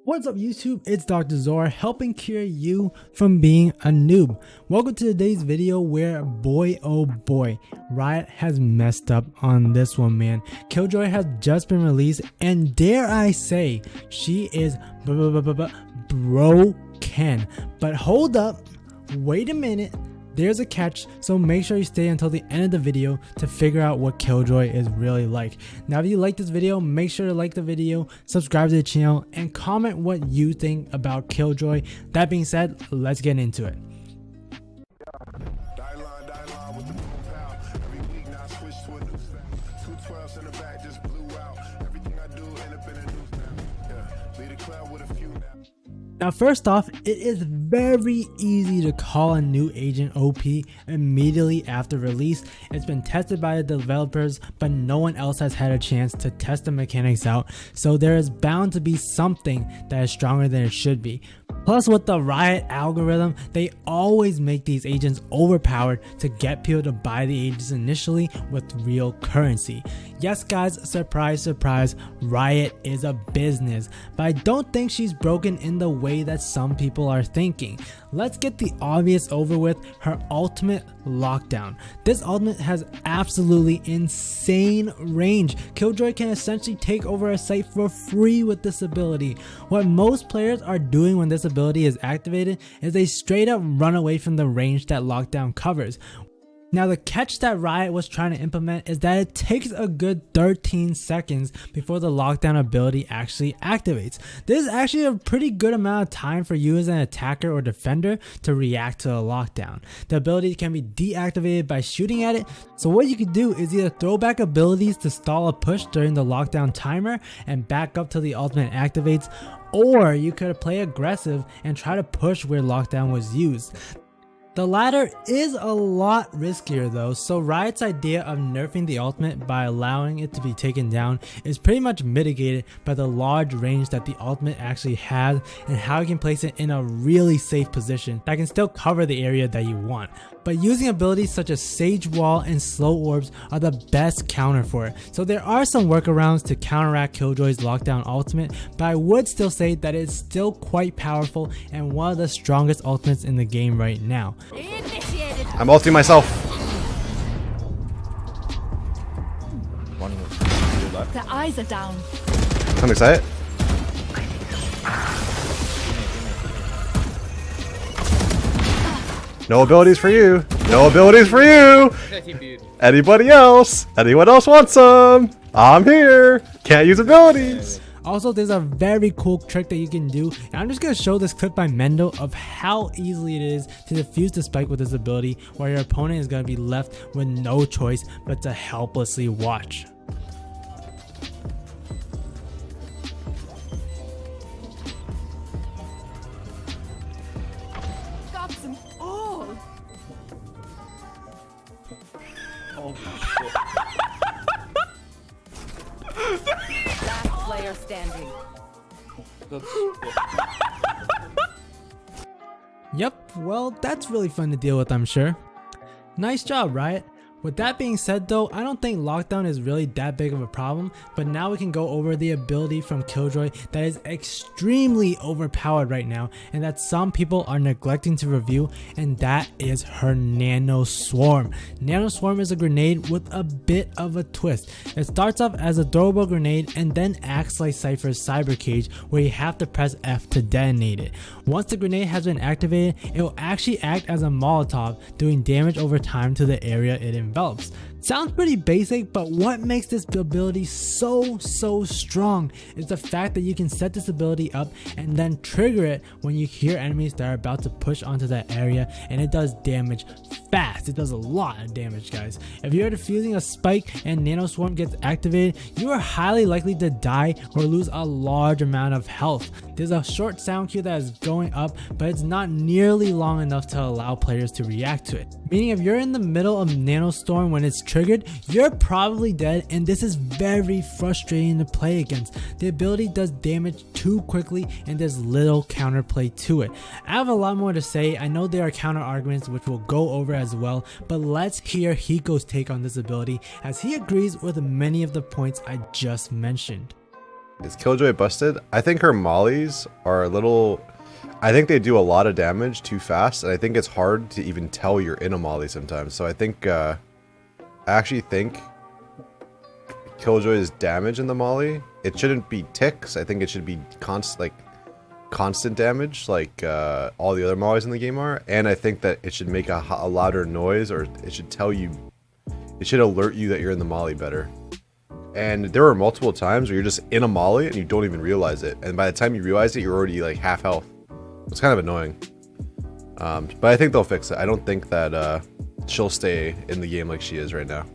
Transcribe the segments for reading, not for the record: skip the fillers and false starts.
What's up YouTube, it's Dr. Zor helping cure you from being a noob. Welcome to today's video where boy oh boy, Riot has messed up on this one, man. KILLJOY has just been released and dare I say she is broken. But hold up, wait a minute. There's a catch, so make sure you stay until the end of the video to figure out what KILLJOY is really like. Now if you like this video, make sure to like the video, subscribe to the channel, and comment what you think about KILLJOY. That being said, let's get into it. Now first off, it is very easy to call a new agent OP immediately after release. It's been tested by the developers, but no one else has had a chance to test the mechanics out, so there is bound to be something that is stronger than it should be. Plus with the Riot algorithm, they always make these agents overpowered to get people to buy the agents initially with real currency. Yes guys, surprise surprise, Riot is a business, but I don't think she's broken in the way that some people are thinking. Let's get the obvious over with, her ultimate lockdown. This ultimate has absolutely insane range. KILLJOY can essentially take over a site for free with this ability. What most players are doing when this ability is activated is they straight up run away from the range that lockdown covers. Now the catch that Riot was trying to implement is that it takes a good 13 seconds before the lockdown ability actually activates. This is actually a pretty good amount of time for you as an attacker or defender to react to a lockdown. The ability can be deactivated by shooting at it, so what you can do is either throw back abilities to stall a push during the lockdown timer and back up till the ultimate activates, or you could play aggressive and try to push where lockdown was used. The latter is a lot riskier though, so Riot's idea of nerfing the ultimate by allowing it to be taken down is pretty much mitigated by the large range that the ultimate actually has and how you can place it in a really safe position that can still cover the area that you want. But using abilities such as Sage Wall and Slow Orbs are the best counter for it. So there are some workarounds to counteract KILLJOY's lockdown ultimate, but I would still say that it's still quite powerful and one of the strongest ultimates in the game right now. I'm ulting myself. The eyes are down. I'm excited. No abilities for you. No abilities for you. Anybody else? Anyone else want some? I'm here. Can't use abilities. Also, there's a very cool trick that you can do, and I'm just going to show this clip by Mendo of how easy it is to defuse the spike with this ability, where your opponent is going to be left with no choice but to helplessly watch. Got them all. Oh shit. Last player standing. Yep, well, that's really fun to deal with, I'm sure. Nice job, Riot. With that being said though, I don't think lockdown is really that big of a problem, but now we can go over the ability from KILLJOY that is extremely overpowered right now and that some people are neglecting to review, and that is her Nano Swarm. Nano Swarm is a grenade with a bit of a twist. It starts off as a throwable grenade and then acts like Cypher's Cyber Cage, where you have to press F to detonate it. Once the grenade has been activated, it will actually act as a Molotov, doing damage over time to the area it envelops. Sounds pretty basic, but what makes this ability so strong is the fact that you can set this ability up and then trigger it when you hear enemies that are about to push onto that area, and it does damage fast. It does a lot of damage, guys. If you're defusing a spike and Nano Swarm gets activated, you are highly likely to die or lose a large amount of health. There's a short sound cue that is going up, but it's not nearly long enough to allow players to react to it. Meaning if you're in the middle of Nano Storm when it's triggered, you're probably dead, and this is very frustrating to play against. The ability does damage too quickly and there's little counterplay to it. I have a lot more to say. I know there are counter arguments which we'll go over as well, but let's hear Hiko's take on this ability, as he agrees with many of the points I just mentioned. Is Killjoy busted? I think her mollies are a little... I think they do a lot of damage too fast, and I think it's hard to even tell you're in a molly sometimes. So I think, I actually think Killjoy's damage in the molly, it shouldn't be ticks. I think it should be constant damage, like all the other mollies in the game are. And I think that it should make a louder noise, or it should tell you, it should alert you that you're in the molly better. And there were multiple times where you're just in a molly and you don't even realize it. And by the time you realize it, you're already like half health. It's kind of annoying. But I think they'll fix it. I don't think that she'll stay in the game like she is right now.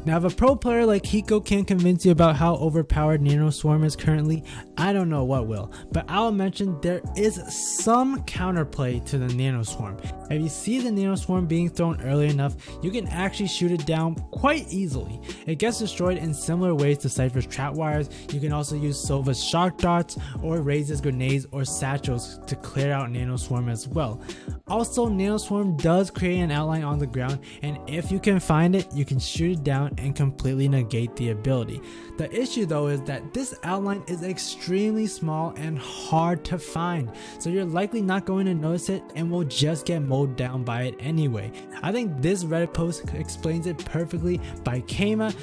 Now, if a pro player like Hiko can't convince you about how overpowered Nano Swarm is currently, I don't know what will. But I'll mention there is some counterplay to the Nano Swarm. If you see the Nano Swarm being thrown early enough, you can actually shoot it down quite easily. It gets destroyed in similar ways to Cypher's trap wires. You can also use Sova's shock darts or Raze's grenades or satchels to clear out Nano Swarm as well. Also, Nano Swarm does create an outline on the ground, and if you can find it, you can shoot it down and completely negate the ability. The issue though is that this outline is extremely small and hard to find, so you're likely not going to notice it and will just get mowed down by it anyway. I think this Reddit post explains it perfectly by Kama.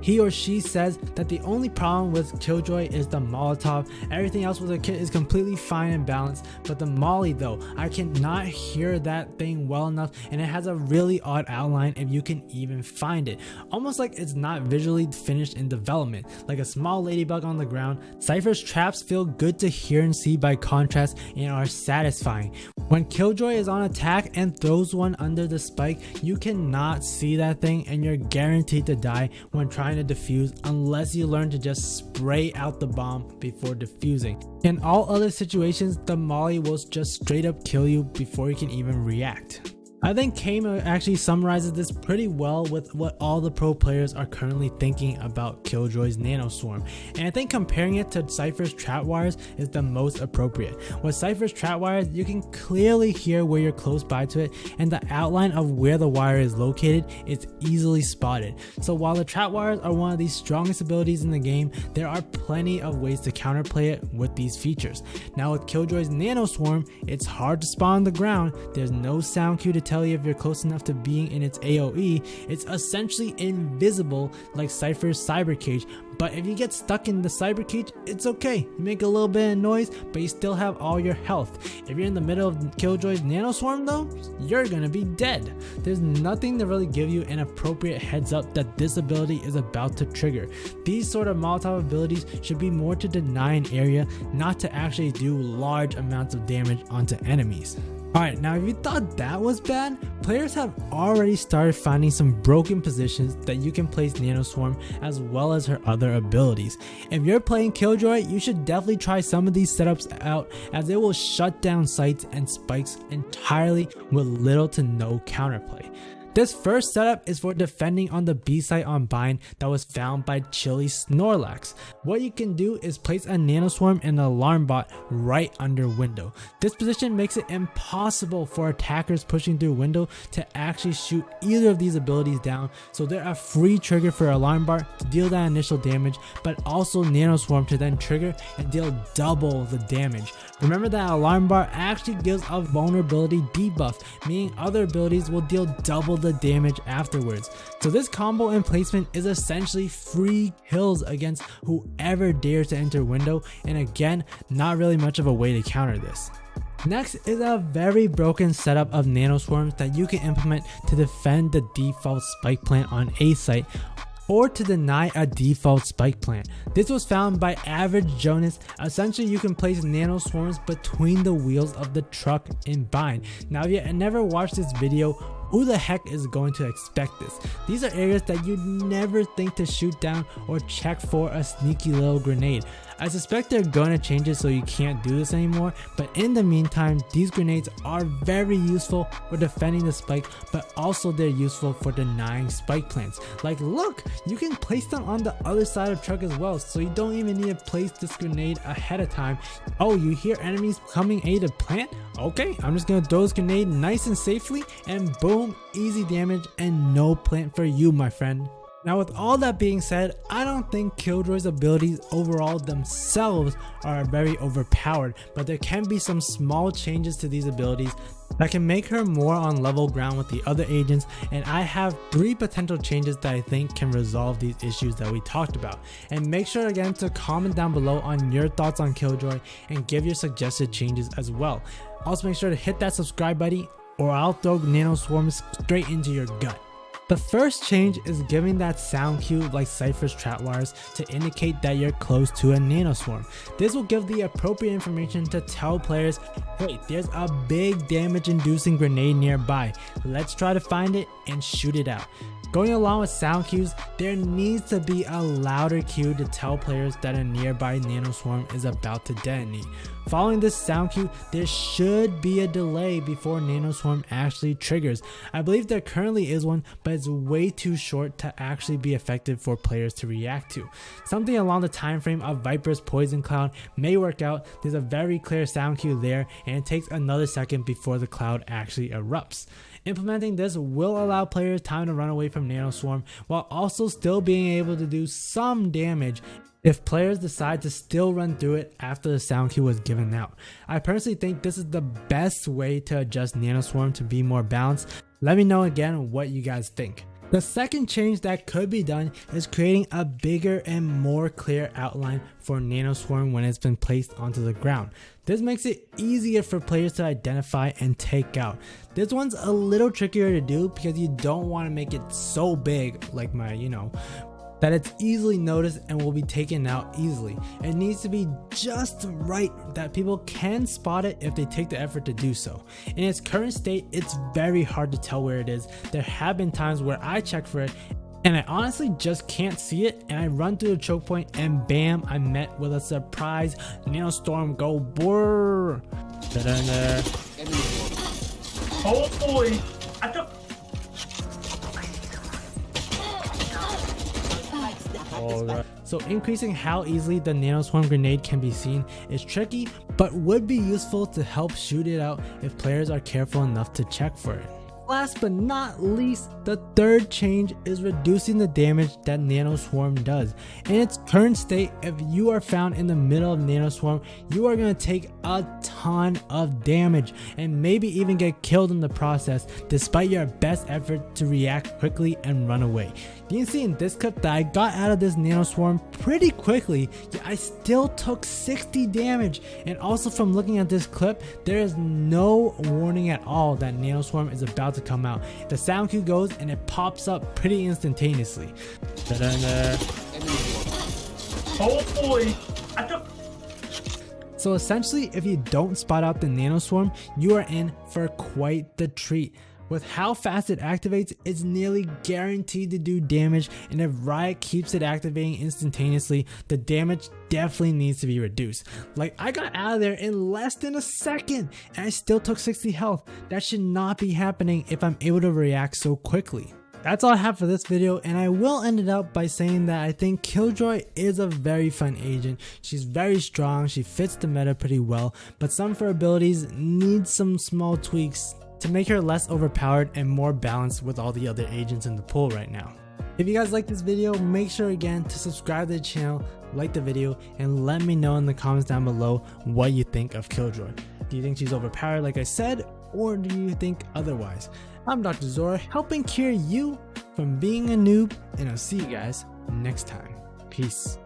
He or she says that the only problem with Killjoy is the Molotov. Everything else with the kit is completely fine and balanced, but the Molly though, I cannot hear that thing well enough, and it has a really odd outline if you can even find it. Almost like it's not visually finished in development, like a small ladybug on the ground. Cypher's traps feel good to hear and see by contrast and are satisfying. When Killjoy is on attack and throws one under the spike, you cannot see that thing and you're guaranteed to die when trying to defuse unless you learn to just spray out the bomb before defusing. In all other situations, the molly will just straight up kill you before you can even react. I think Kama actually summarizes this pretty well with what all the pro players are currently thinking about Killjoy's Nano Swarm, and I think comparing it to Cypher's trap wires is the most appropriate. With Cypher's trap wires, you can clearly hear where you're close by to it, and the outline of where the wire is located is easily spotted. So while the trap wires are one of the strongest abilities in the game, there are plenty of ways to counterplay it with these features. Now with Killjoy's Nano Swarm, it's hard to spawn on the ground. There's no sound cue to tell you if you're close enough to being in its AoE. It's essentially invisible like Cypher's cyber cage, but if you get stuck in the cyber cage, it's okay. You make a little bit of noise, but you still have all your health. If you're in the middle of Killjoy's Nano Swarm though, you're gonna be dead. There's nothing to really give you an appropriate heads up that this ability is about to trigger. These sort of Molotov abilities should be more to deny an area, not to actually do large amounts of damage onto enemies. Alright, now if you thought that was bad, players have already started finding some broken positions that you can place Nano Swarm as well as her other abilities. If you're playing Killjoy, you should definitely try some of these setups out, as it will shut down sites and spikes entirely with little to no counterplay. This first setup is for defending on the B site on Bind that was found by Chili Snorlax. What you can do is place a Nano Swarm and an alarm bot right under window. This position makes it impossible for attackers pushing through window to actually shoot either of these abilities down, so they're a free trigger for alarm bot to deal that initial damage, but also Nano Swarm to then trigger and deal double the damage. Remember that alarm bar actually gives a vulnerability debuff, meaning other abilities will deal double the damage afterwards. So this combo and placement is essentially free kills against whoever dares to enter window, and again, not really much of a way to counter this. Next is a very broken setup of Nano Swarms that you can implement to defend the default spike plant on A site, or to deny a default spike plant. This was found by Average Jonas. Essentially, you can place Nano Swarms between the wheels of the truck in Bind. Now, if you never watched this video, who the heck is going to expect this? These are areas that you'd never think to shoot down or check for a sneaky little grenade. I suspect they're going to change it so you can't do this anymore, but in the meantime, these grenades are very useful for defending the spike, but also they're useful for denying spike plants. Like look, you can place them on the other side of the truck as well, so you don't even need to place this grenade ahead of time. Oh, you hear enemies coming A to plant? Okay, I'm just going to throw this grenade nice and safely, and boom, easy damage and no plant for you, my friend. Now with all that being said, I don't think Killjoy's abilities overall themselves are very overpowered, but there can be some small changes to these abilities that can make her more on level ground with the other agents, and I have 3 potential changes that I think can resolve these issues that we talked about. And make sure again to comment down below on your thoughts on Killjoy and give your suggested changes as well. Also make sure to hit that subscribe button or I'll throw Nano Swarm straight into your gut. The first change is giving that sound cue like Cypher's trap wires to indicate that you're close to a Nano Swarm. This will give the appropriate information to tell players, hey, there's a big damage inducing grenade nearby. Let's try to find it and shoot it out. Going along with sound cues, there needs to be a louder cue to tell players that a nearby Nano Swarm is about to detonate. Following this sound cue, there should be a delay before Nano Swarm actually triggers. I believe there currently is one, but it's way too short to actually be effective for players to react to. Something along the time frame of Viper's Poison Cloud may work out. There's a very clear sound cue there, and it takes another second before the cloud actually erupts. Implementing this will allow players time to run away from Nano Swarm while also still being able to do some damage if players decide to still run through it after the sound cue was given out. I personally think this is the best way to adjust Nano Swarm to be more balanced. Let me know again what you guys think. The second change that could be done is creating a bigger and more clear outline for Nano Swarm when it's been placed onto the ground. This makes it easier for players to identify and take out. This one's a little trickier to do because you don't want to make it so big like that it's easily noticed and will be taken out easily. It needs to be just right that people can spot it if they take the effort to do so. In its current state, it's very hard to tell where it is. There have been times where I check for it and I honestly just can't see it, and I run through the choke point and bam, I'm met with a surprise Nano Storm go brrrr. Oh boy, I took. Alright. So increasing how easily the Nano Swarm grenade can be seen is tricky, but would be useful to help shoot it out if players are careful enough to check for it. Last but not least, the third change is reducing the damage that Nano Swarm does. In its current state, if you are found in the middle of Nano Swarm, you are going to take a ton of damage and maybe even get killed in the process despite your best effort to react quickly and run away. You can see in this clip that I got out of this Nano Swarm pretty quickly, yet I still took 60 damage. And also from looking at this clip, there is no warning at all that Nano Swarm is about to come out. The sound cue goes and it pops up pretty instantaneously. Oh boy, I took. So essentially, if you don't spot out the Nano Swarm, you are in for quite the treat. With how fast it activates, it's nearly guaranteed to do damage, and if Riot keeps it activating instantaneously, the damage definitely needs to be reduced. Like, I got out of there in less than a second and I still took 60 health. That should not be happening if I'm able to react so quickly. That's all I have for this video, and I will end it up by saying that I think Killjoy is a very fun agent. She's very strong, she fits the meta pretty well, but some of her abilities need some small tweaks to make her less overpowered and more balanced with all the other agents in the pool right now. If you guys like this video, make sure again to subscribe to the channel, like the video, and let me know in the comments down below what you think of Killjoy. Do you think she's overpowered like I said, or do you think otherwise? I'm Dr. Zora, helping cure you from being a noob, and I'll see you guys next time. Peace.